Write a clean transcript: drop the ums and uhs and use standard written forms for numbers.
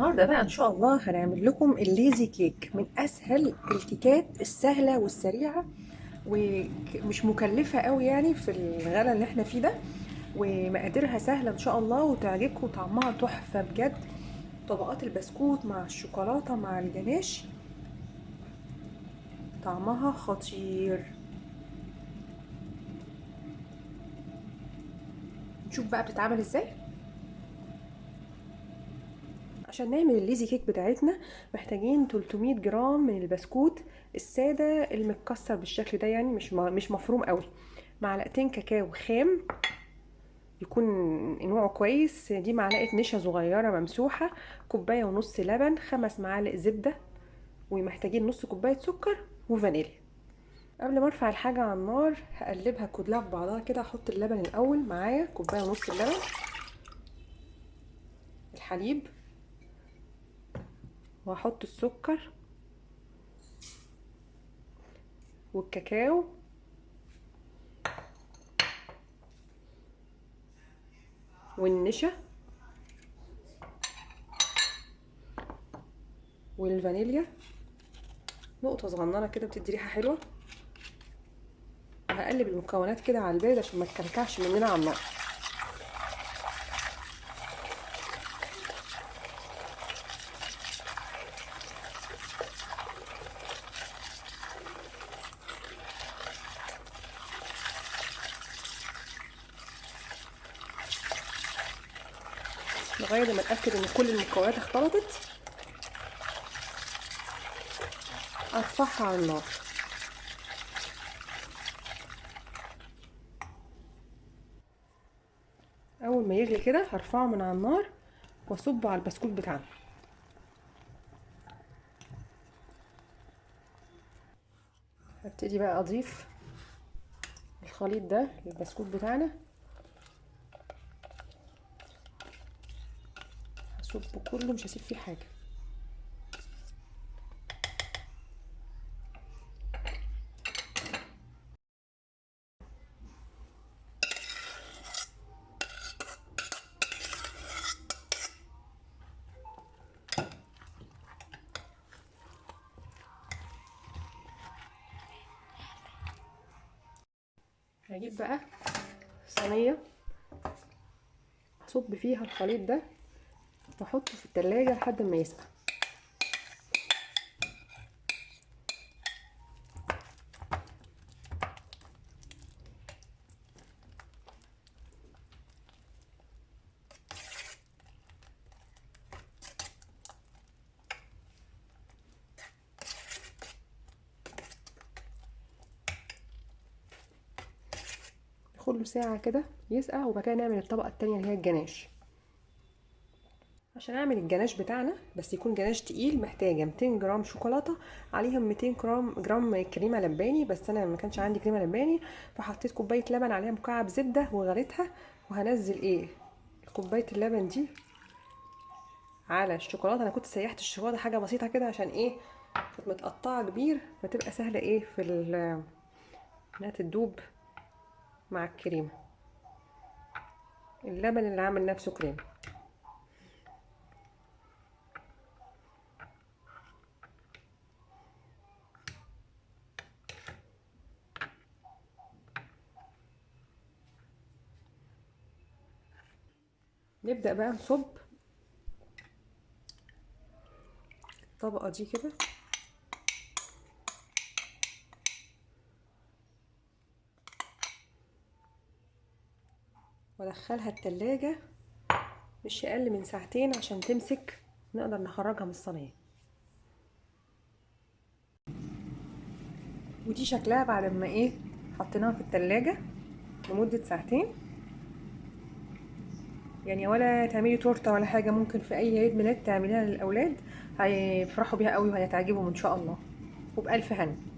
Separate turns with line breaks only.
النهارده بقى ان شاء الله هنعمل لكم الليزي كيك من اسهل الكيكات السهله والسريعه ومش مكلفه قوي يعني في الغلا اللي احنا فيه ده. ومقاديرها سهله ان شاء الله وتعجبكم، طعمها تحفه بجد. طبقات البسكوت مع الشوكولاته مع الجناش طعمها خطير. نشوف بقى بتتعمل ازاي. عشان نعمل الليزي كيك بتاعتنا محتاجين 300 جرام من البسكوت الساده المتكسر بالشكل ده، يعني مش مفروم قوي. معلقتين كاكاو خام يكون نوعه كويس، دي معلقه نشا صغيره ممسوحه، كوبايه ونص لبن، 5 معالق زبده، ومحتاجين نص كوبايه سكر وفانيليا. قبل ما ارفع الحاجه على النار هقلبها كلها في بعضها كده. احط اللبن الاول، معايا كوبايه ونص اللبن، الحليب، وهحط السكر والكاكاو والنشا والفانيليا، نقطة صغننة كده بتدي ريحة حلوة. وهقلب المكونات كده على البارد عشان ما تكلكعش مننا على النار. لغاية ما اتأكد ان كل المكونات اختلطت ارفعها على النار. اول ما يغلي كده هرفعه من على النار واصبه على البسكوت بتاعنا. هبتدي بقى اضيف الخليط ده للبسكوت بتاعنا، هصبه كله مش هسيب فيه حاجة. هجيب بقى صينية اصب فيها الخليط ده واحطه في التلاجة لحد ما يسقع. له ساعة كده يسقع، وبعد كده نعمل الطبقة التانية اللي هي الجناش. عشان اعمل الجناش بتاعنا بس يكون جناش تقيل محتاجة 200 جرام شوكولاتة، عليهم 200 جرام كريمة لباني، بس انا ما كانش عندي كريمة لباني فحطيت كوباية لبن عليها مكعب زبدة وغليتها. وهنزل كوباية اللبن دي على الشوكولاتة. انا كنت سيحت الشوكولاتة حاجة بسيطة كده عشان كانت متقطعة كبير فتبقى سهلة في انها تدوب مع الكريمة، اللبن اللي عامل نفسه كريمة. نبدأ بقى نصب الطبقة دي كده، وادخلها التلاجة مش اقل من ساعتين عشان تمسك، نقدر نخرجها من الصينية. ودي شكلها بعد ما حطيناها في التلاجة لمدة ساعتين. يعني ولا تعملي تورته ولا حاجة، ممكن في اي عيد ميلاد تعمليها للاولاد هيفرحوا بيها قوي وهتعجبهم ان شاء الله. وبألف هنا.